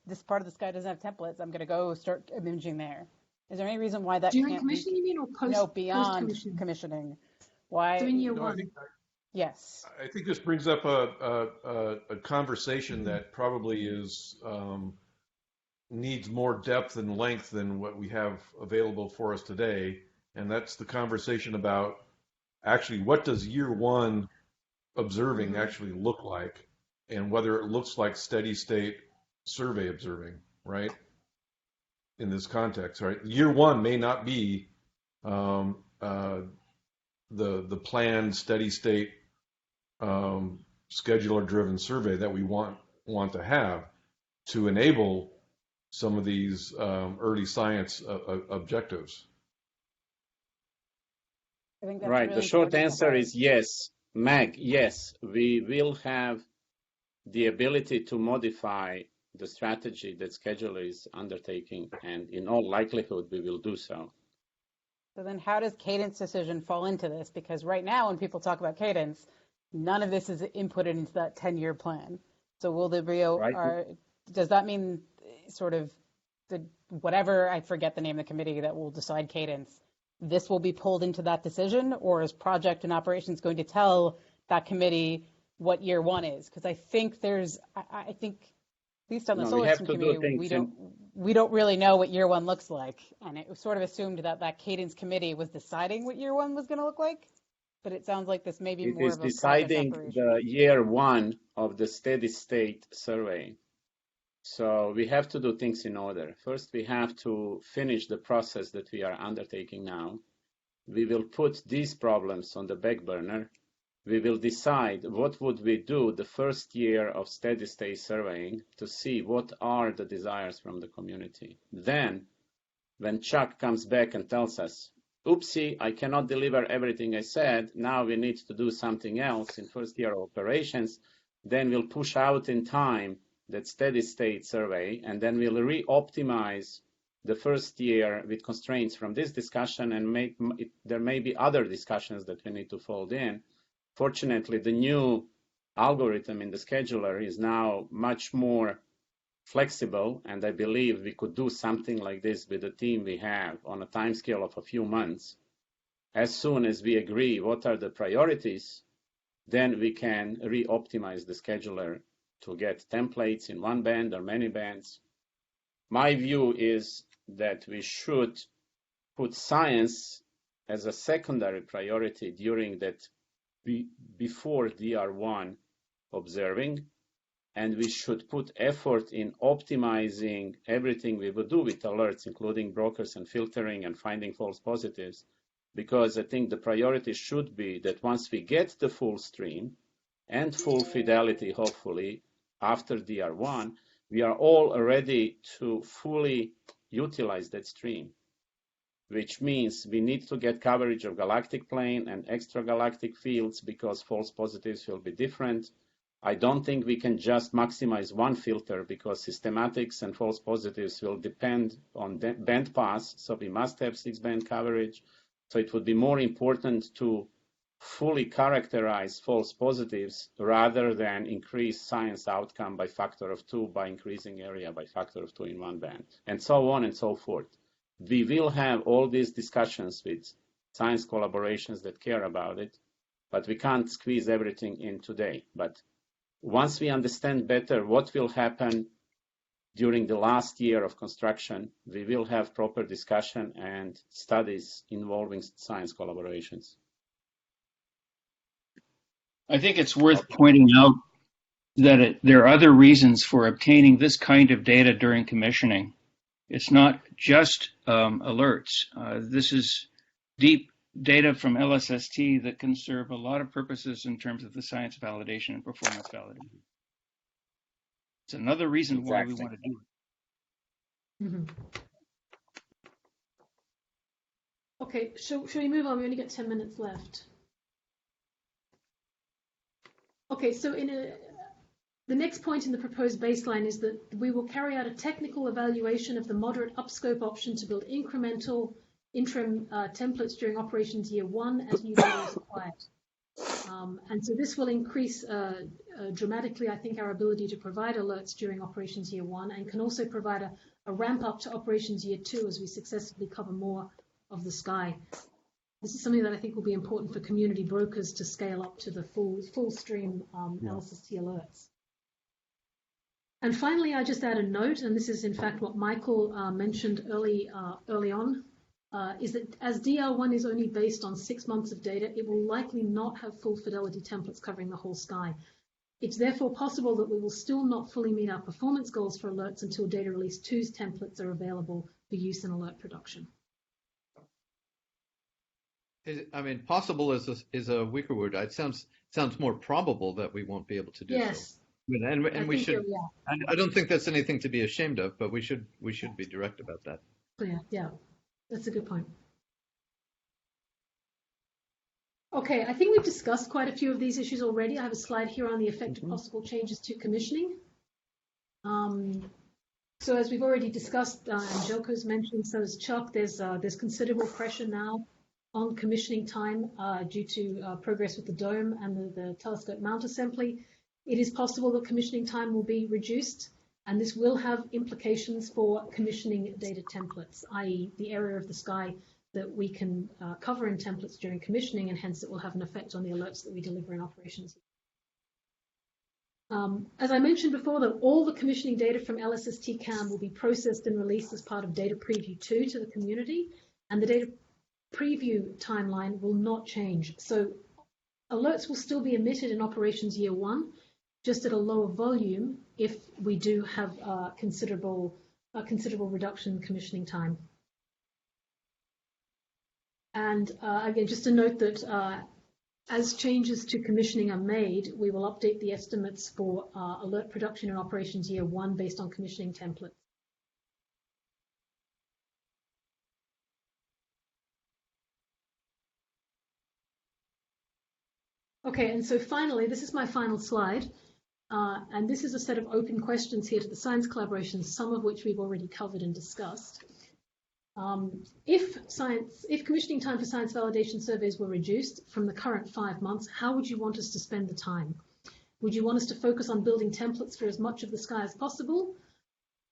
This part of the sky doesn't have templates. I'm going to go start imaging there. Is there any reason why that during can't commissioning, you mean, or post? No, beyond post-commissioning? commissioning. Why? During year No, one. Yes. I think this brings up a conversation that probably is needs more depth and length than what we have available for us today, and that's the conversation about actually what does year one observing actually look like, and whether it looks like steady state survey observing, right? In this context, right? Year one may not be the planned steady state scheduler driven survey that we want to have to enable some of these early science objectives. I think that's Right. really The short important answer part. is yes. Meg, yes, we will have the ability to modify the strategy that scheduler is undertaking, and in all likelihood, we will do so. So then how does cadence decision fall into this? Because right now when people talk about cadence, none of this is inputted into that 10-year plan. So will the real, Right. Does that mean sort of the whatever, I forget the name of the committee that will decide cadence, this will be pulled into that decision, or is project and operations going to tell that committee what year one is? Because I think I think at least on the No, we solar have system to do committee, things we don't really know what year one looks like, and it was sort of assumed that cadence committee was deciding what year one was going to look like. But it sounds like this may be It more is of a project deciding operation. the year one of the steady state survey. So we have to do things in order. First, we have to finish the process that we are undertaking now. We will put these problems on the back burner. We will decide what would we do the first year of steady state surveying to see what are the desires from the community. Then, when Chuck comes back and tells us, oopsie, I cannot deliver everything I said, now we need to do something else in first year of operations, then we'll push out in time that steady state survey, and then we'll re-optimize the first year with constraints from this discussion, and there may be other discussions that we need to fold in. Fortunately, the new algorithm in the scheduler is now much more flexible, and I believe we could do something like this with the team we have on a time scale of a few months. As soon as we agree what are the priorities, then we can re-optimize the scheduler to get templates in one band or many bands. My view is that we should put science as a secondary priority during that before DR1 observing, and we should put effort in optimizing everything we would do with alerts, including brokers and filtering and finding false positives, because I think the priority should be that once we get the full stream and full fidelity, hopefully, after DR1, we are all ready to fully utilize that stream, which means we need to get coverage of galactic plane and extragalactic fields because false positives will be different. I don't think we can just maximize one filter because systematics and false positives will depend on band pass, so we must have 6-band coverage. So it would be more important to fully characterize false positives rather than increase science outcome by factor of 2 by increasing area by factor of 2 in one band, and so on and so forth. We will have all these discussions with science collaborations that care about it, but we can't squeeze everything in today. But once we understand better what will happen during the last year of construction, we will have proper discussion and studies involving science collaborations. I think it's worth pointing out that there are other reasons for obtaining this kind of data during commissioning. It's not just alerts. This is deep data from LSST that can serve a lot of purposes in terms of the science validation and performance validation. It's another reason why we want to do it. Mm-hmm. Okay, shall we move on? We only got 10 minutes left. Okay, so the next point in the proposed baseline is that we will carry out a technical evaluation of the moderate upscope option to build incremental interim templates during operations year 1 as new data is required. And so this will increase dramatically, I think, our ability to provide alerts during operations year 1 and can also provide a ramp up to operations year 2 as we successfully cover more of the sky. This is something that I think will be important for community brokers to scale up to the full stream LSST alerts. And finally, I just add a note, and this is in fact what Michael mentioned early on, is that as DR1 is only based on 6 months of data, it will likely not have full fidelity templates covering the whole sky. It's therefore possible that we will still not fully meet our performance goals for alerts until data release 2's templates are available for use in alert production. I mean, possible is a weaker word. It sounds more probable that we won't be able to do so. Yes. And we should. I don't think that's anything to be ashamed of, but we should be direct about that. Yeah, that's a good point. Okay, I think we've discussed quite a few of these issues already. I have a slide here on the effect of possible changes to commissioning. So as we've already discussed, and Jelko's mentioned, so has Chuck, there's considerable pressure now on commissioning time due to progress with the dome and the telescope mount assembly. It is possible that commissioning time will be reduced, and this will have implications for commissioning data templates, i.e. the area of the sky that we can cover in templates during commissioning, and hence it will have an effect on the alerts that we deliver in operations. As I mentioned before, that all the commissioning data from LSST CAM will be processed and released as part of Data Preview 2 to the community, and the Data Preview timeline will not change. So alerts will still be emitted in operations year 1, just at a lower volume if we do have a considerable reduction in commissioning time. And again, just to note that as changes to commissioning are made, we will update the estimates for alert production in operations year 1 based on commissioning templates. Okay, and so finally, this is my final slide, and this is a set of open questions here to the science collaborations, some of which we've already covered and discussed. If commissioning time for science validation surveys were reduced from the current 5 months, how would you want us to spend the time? Would you want us to focus on building templates for as much of the sky as possible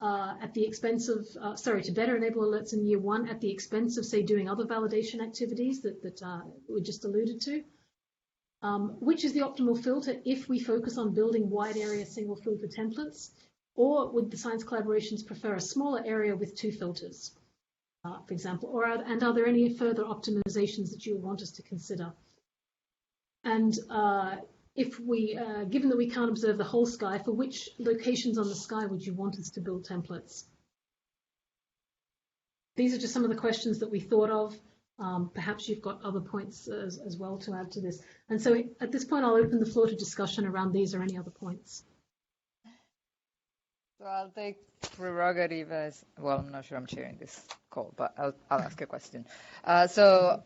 at the expense of, to better enable alerts in year 1 at the expense of, say, doing other validation activities that we just alluded to? Which is the optimal filter if we focus on building wide area single filter templates? Or would the science collaborations prefer a smaller area with 2 filters, for example? And are there any further optimizations that you would want us to consider? And if we, given that we can't observe the whole sky, for which locations on the sky would you want us to build templates? These are just some of the questions that we thought of. Perhaps you've got other points as well to add to this. And so at this point, I'll open the floor to discussion around these or any other points. So I'll take prerogative as, well, I'm not sure I'm chairing this call, but I'll ask a question. So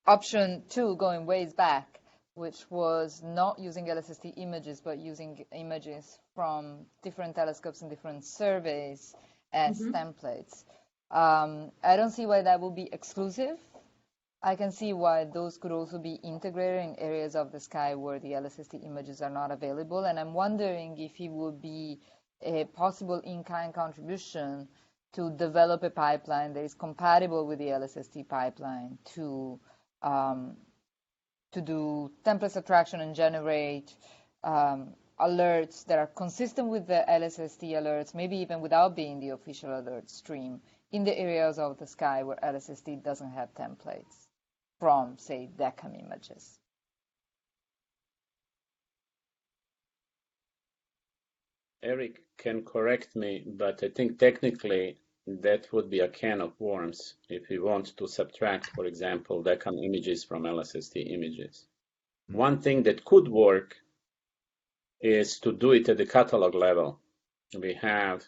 option 2, going ways back, which was not using LSST images, but using images from different telescopes and different surveys as templates. I don't see why that would be exclusive. I can see why those could also be integrated in areas of the sky where the LSST images are not available. And I'm wondering if it would be a possible in-kind contribution to develop a pipeline that is compatible with the LSST pipeline to do template subtraction and generate alerts that are consistent with the LSST alerts, maybe even without being the official alert stream, in the areas of the sky where LSST doesn't have templates from, say, DECAM images. Eric can correct me, but I think technically that would be a can of worms if we want to subtract, for example, DECAM images from LSST images. One thing that could work is to do it at the catalog level. We have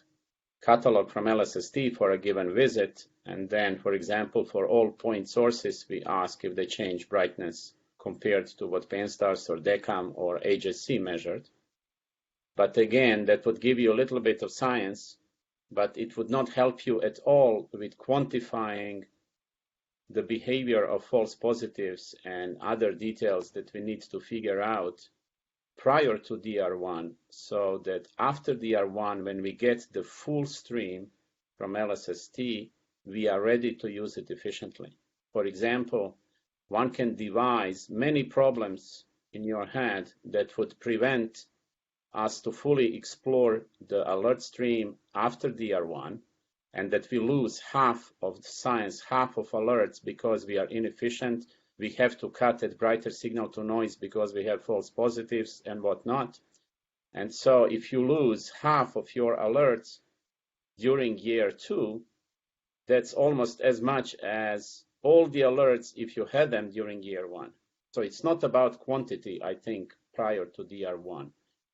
catalog from LSST for a given visit, and then, for example, for all point sources, we ask if they change brightness compared to what PanSTARRS or DECAM or HSC measured. But again, that would give you a little bit of science, but it would not help you at all with quantifying the behavior of false positives and other details that we need to figure out prior to DR1, so that after DR1, when we get the full stream from LSST, we are ready to use it efficiently. For example, one can devise many problems in your head that would prevent us to fully explore the alert stream after DR1, and that we lose half of the science, half of alerts because we are inefficient. We have to cut at brighter signal to noise because we have false positives and whatnot. And so if you lose half of your alerts during year 2, that's almost as much as all the alerts if you had them during year 1. So it's not about quantity, I think, prior to DR1.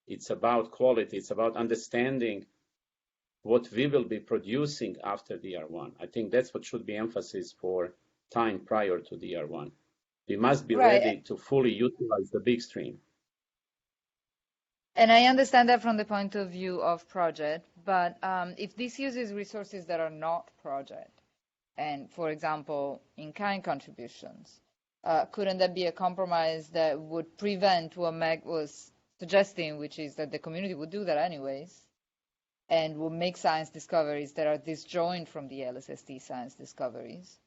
It's about quality. It's about understanding what we will be producing after DR1. I think that's what should be emphasis for time prior to DR1. We must be ready to fully utilize the big stream. And I understand that from the point of view of project, but if this uses resources that are not project, and for example, in-kind contributions, couldn't that be a compromise that would prevent what Meg was suggesting, which is that the community would do that anyways, and will make science discoveries that are disjoint from the LSST science discoveries?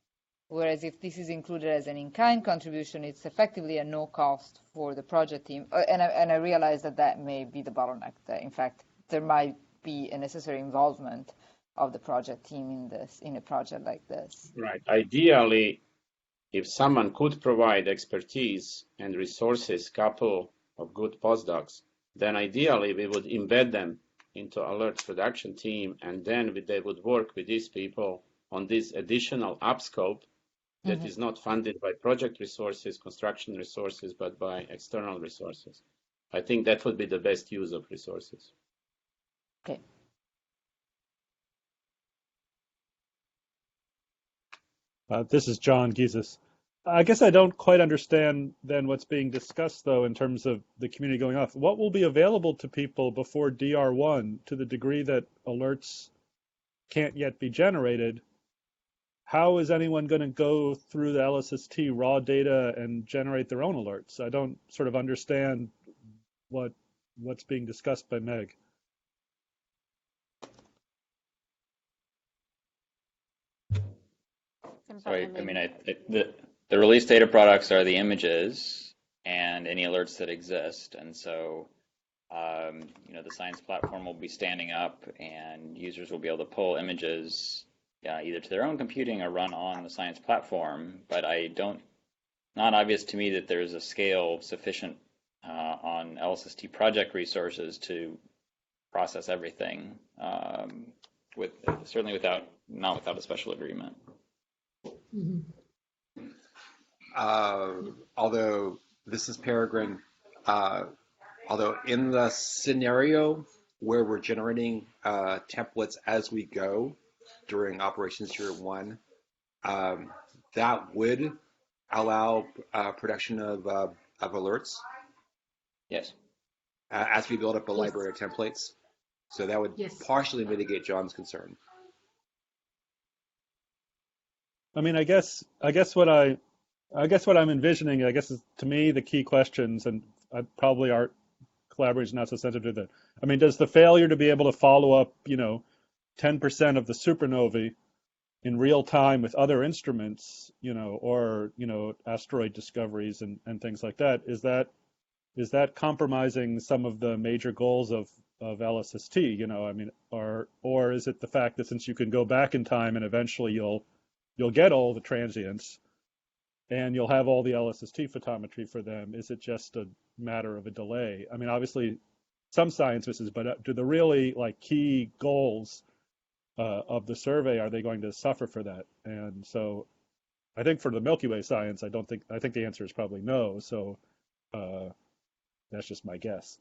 Whereas if this is included as an in-kind contribution, it's effectively a no cost for the project team. And I realize that that may be the bottleneck. That in fact, there might be a necessary involvement of the project team in a project like this. Right. Ideally, if someone could provide expertise and resources, couple of good postdocs, then ideally we would embed them into alert production team, and then they would work with these people on this additional upscope that is not funded by project resources, construction resources, but by external resources. I think that would be the best use of resources. Okay. This is John Gizis. I guess I don't quite understand then what's being discussed, though, in terms of the community going off. What will be available to people before DR1 to the degree that alerts can't yet be generated? How is anyone going to go through the LSST raw data and generate their own alerts? I don't sort of understand what's being discussed by Meg. So I mean, the release data products are the images and any alerts that exist, and so the science platform will be standing up, and users will be able to pull images either to their own computing or run on the science platform. But not obvious to me that there's a scale sufficient on LSST project resources to process everything, certainly not without a special agreement. Although this is Peregrine, although in the scenario where we're generating templates as we go during operations year 1, that would allow production of alerts. Yes. As we build up a library of templates, so that would partially mitigate John's concern. I mean, I guess what I'm envisioning, is to me the key questions, and probably our collaborators not so sensitive to that. I mean, does the failure to be able to follow up, 10% of the supernovae in real time with other instruments, or asteroid discoveries and things like that, is is that compromising some of the major goals of LSST? I mean, or is it the fact that since you can go back in time and eventually you'll get all the transients and you'll have all the LSST photometry for them, is it just a matter of a delay? I mean, obviously some science misses, but do the really like key goals of the survey, are they going to suffer for that? And so I think for the Milky Way science, I think the answer is probably no. So that's just my guess.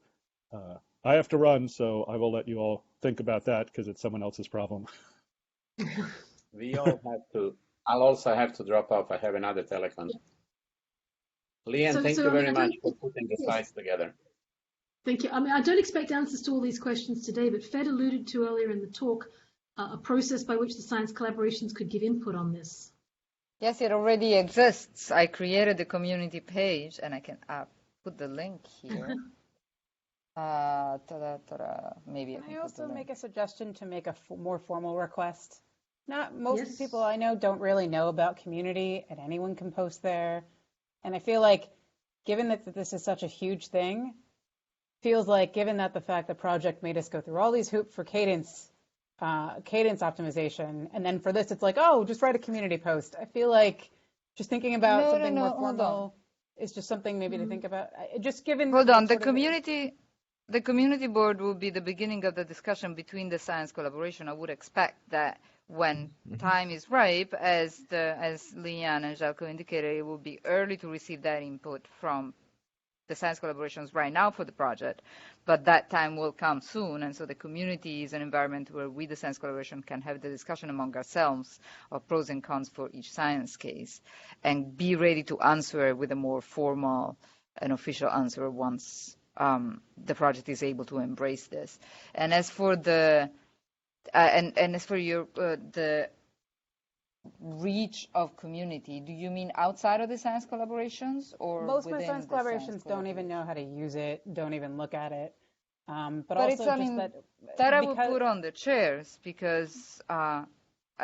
I have to run, so I will let you all think about that because it's someone else's problem. We all have to. I'll also have to drop off. I have another telecon. Leanne, thank you very much for putting the slides together. Thank you. I mean, I don't expect answers to all these questions today, but Fed alluded to earlier in the talk a process by which the science collaborations could give input on this. Yes, it already exists. I created the community page, and I can put the link here. Maybe Can I also make a suggestion to make a more formal request? Not most people I know don't really know about community, and anyone can post there. And I feel like, given that this is such a huge thing, feels like given that the fact the project made us go through all these hoops for cadence optimization, and then for this it's like, oh, just write a community post. I feel like just thinking about something more formal is just something maybe to think about. Just given. Hold on, the community board will be the beginning of the discussion between the science collaboration. I would expect that when time is ripe, as Leanne and Željko indicated, it will be early to receive that input from the science collaborations right now for the project, but that time will come soon, and so the community is an environment where we, the science collaboration, can have the discussion among ourselves of pros and cons for each science case, and be ready to answer with a more formal and official answer once the project is able to embrace this. And as for the the reach of community, do you mean outside of the science collaborations, or most of my science collaborations don't even know how to use it, don't even look at it, but also it's, I mean, that I would put on the chairs, because I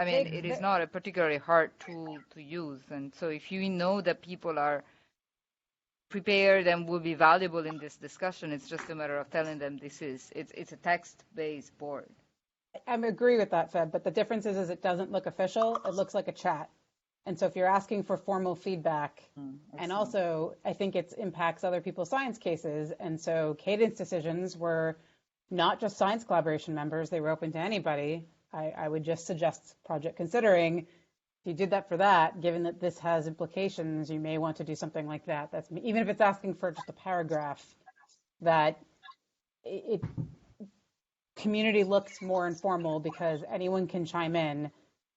mean, it is not a particularly hard tool to use, and so if you know that people are prepared and will be valuable in this discussion, it's just a matter of telling them it's a text-based board. I agree with that, Fed, but the difference is it doesn't look official. It looks like a chat. And so if you're asking for formal feedback, and also I think it impacts other people's science cases, and so cadence decisions were not just science collaboration members, they were open to anybody. I would just suggest project considering, if you did that for that, given that this has implications, you may want to do something like that. That's even if it's asking for just a paragraph, that community looks more informal because anyone can chime in,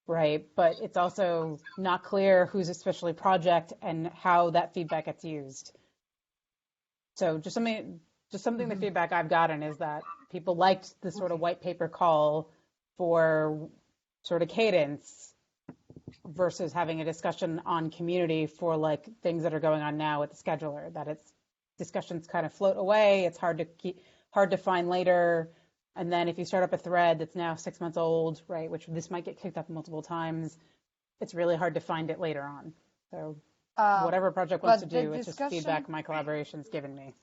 right? But it's also not clear who's especially project and how that feedback gets used. So just something the feedback I've gotten is that people liked the sort of white paper call for sort of cadence versus having a discussion on community for like things that are going on now with the scheduler, that it's discussions kind of float away. It's hard to find later. And then if you start up a thread that's now 6 months old, right, which this might get kicked up multiple times, it's really hard to find it later on. So whatever project wants to do, it's just feedback my collaboration's given me.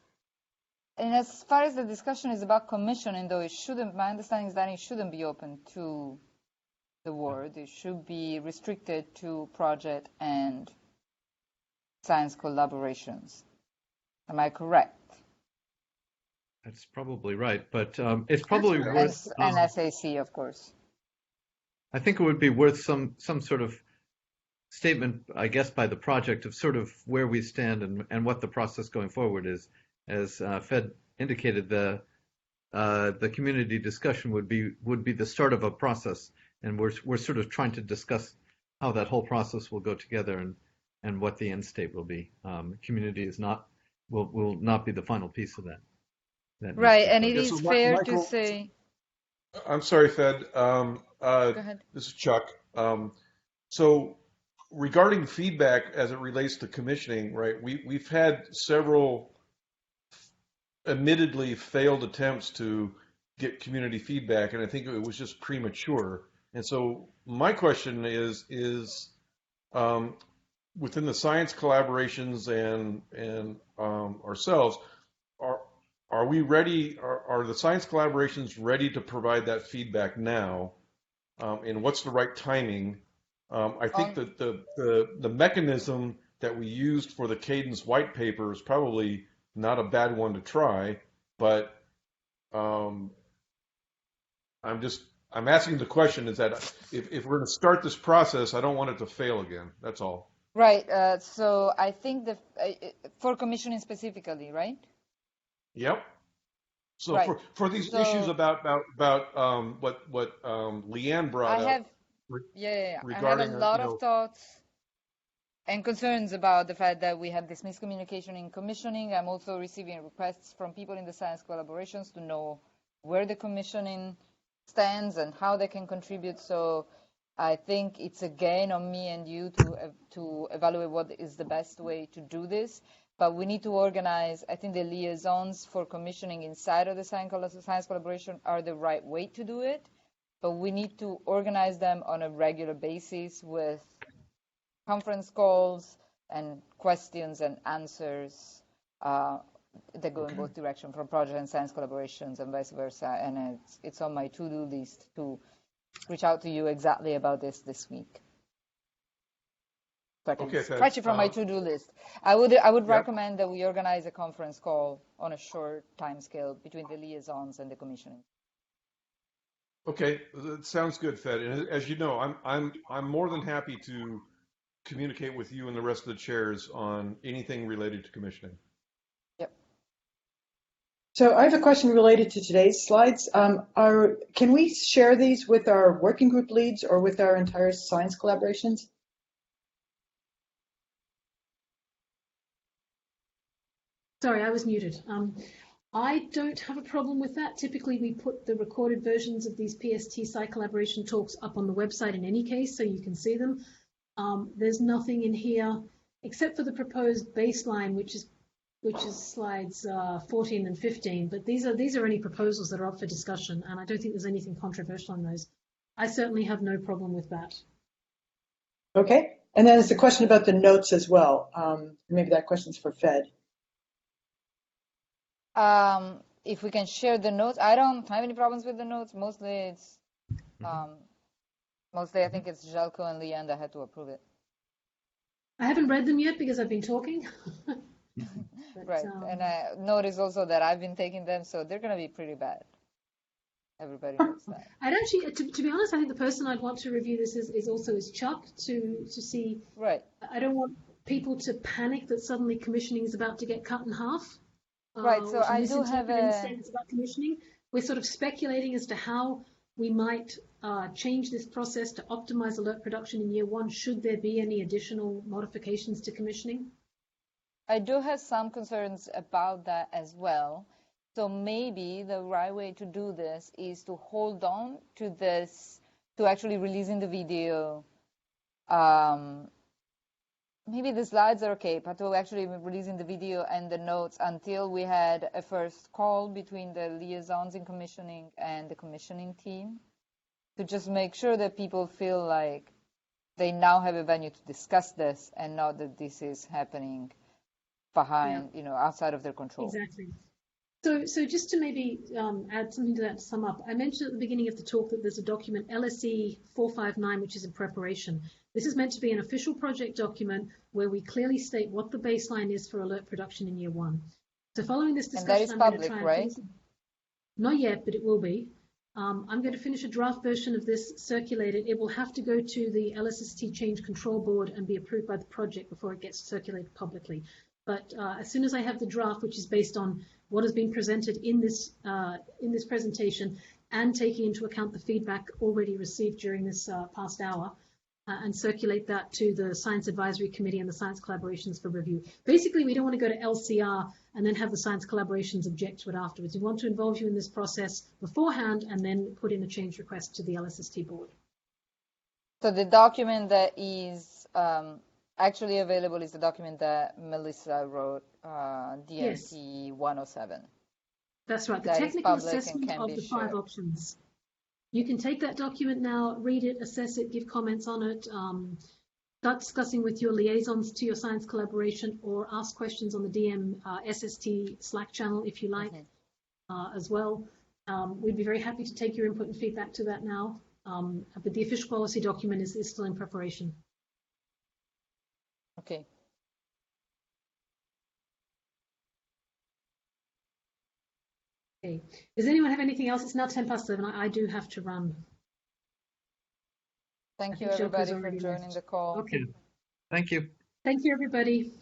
And as far as the discussion is about commissioning, though, my understanding is that it shouldn't be open to the world. It should be restricted to project and science collaborations. Am I correct? That's probably right, but it's probably worth... And SAC, of course. I think it would be worth some sort of statement, I guess, by the project of sort of where we stand and what the process going forward is. As Fed indicated, the community discussion would be the start of a process, and we're sort of trying to discuss how that whole process will go together and what the end state will be. Community will not be the final piece of that. Right, and it is fair to say... I'm sorry, Fed. Go ahead. This is Chuck. So regarding feedback as it relates to commissioning, right, we've had several admittedly failed attempts to get community feedback, and I think it was just premature. And so my question is within the science collaborations and ourselves, are we ready? Are the science collaborations ready to provide that feedback now? And what's the right timing? I think that the mechanism that we used for the Cadence white paper is probably not a bad one to try, but I'm asking the question is that if we're going to start this process, I don't want it to fail again. That's all. Right. So I think for commissioning specifically, right? Yep. So Right. for these issues about what Leanne brought up. I have regarding a lot of thoughts and concerns about the fact that we have this miscommunication in commissioning. I'm also receiving requests from people in the science collaborations to know where the commissioning stands and how they can contribute. So I think it's again on me and you to evaluate what is the best way to do this. But we need to organize, I think the liaisons for commissioning inside of the science collaboration are the right way to do it. But we need to organize them on a regular basis with conference calls and questions and answers that go in both directions from project and science collaborations and vice versa. And it's on my to-do list to reach out to you exactly about this week. So I can scratch it from my to-do list. I would recommend that we organize a conference call on a short time scale between the liaisons and the commissioning. Okay, that sounds good, Fed. And as you know, I'm more than happy to communicate with you and the rest of the chairs on anything related to commissioning. Yep. So I have a question related to today's slides. Can we share these with our working group leads or with our entire science collaborations? Sorry, I was muted. I don't have a problem with that. Typically, we put the recorded versions of these PST Sci collaboration talks up on the website in any case, so you can see them. There's nothing in here except for the proposed baseline, which is slides 14 and 15. But these are only proposals that are up for discussion, and I don't think there's anything controversial in those. I certainly have no problem with that. Okay, and then there's a question about the notes as well. Maybe that question's for Fed. If we can share the notes, I don't have any problems with the notes. Mostly I think it's Željko and Leanne that had to approve it. I haven't read them yet because I've been talking. But, right, and I noticed also that I've been taking them, so they're going to be pretty bad. Everybody knows that. I'd actually, to be honest, I think the person I'd want to review this is Chuck to see. Right. I don't want people to panic that suddenly commissioning is about to get cut in half. Right, so I do have a sense about commissioning. We're sort of speculating as to how we might change this process to optimize alert production in year one. Should there be any additional modifications to commissioning? I do have some concerns about that as well. So maybe the right way to do this is to hold on to this, to actually releasing the video. Maybe the slides are okay, but to actually releasing the video and the notes until we had a first call between the liaisons in commissioning and the commissioning team, to just make sure that people feel like they now have a venue to discuss this and not that this is happening behind, outside of their control. Exactly. So just to maybe add something to that to sum up, I mentioned at the beginning of the talk that there's a document, LSE 459, which is in preparation. This is meant to be an official project document where we clearly state what the baseline is for alert production in year one. So following this discussion, and that is public, right? Not yet, but it will be. I'm going to finish a draft version of this, circulate it. It will have to go to the LSST Change Control Board and be approved by the project before it gets circulated publicly. But as soon as I have the draft, which is based on what has been presented in this presentation and taking into account the feedback already received during this past hour, and circulate that to the Science Advisory Committee and the Science Collaborations for review. Basically, we don't want to go to LCR and then have the Science Collaborations object to it afterwards. We want to involve you in this process beforehand and then put in a change request to the LSST board. So the document that is actually available is the document that Melissa wrote, DMT 107. That's right, the technical assessment of the 5 options. You can take that document now, read it, assess it, give comments on it, start discussing with your liaisons to your science collaboration, or ask questions on the DM SST Slack channel if you like. as well. We'd be very happy to take your input and feedback to that now. But the official policy document is still in preparation. Okay. Okay. Does anyone have anything else? It's now 7:10. I do have to run. Thank you, everybody, for joining the call. Okay. Thank you. Thank you, everybody.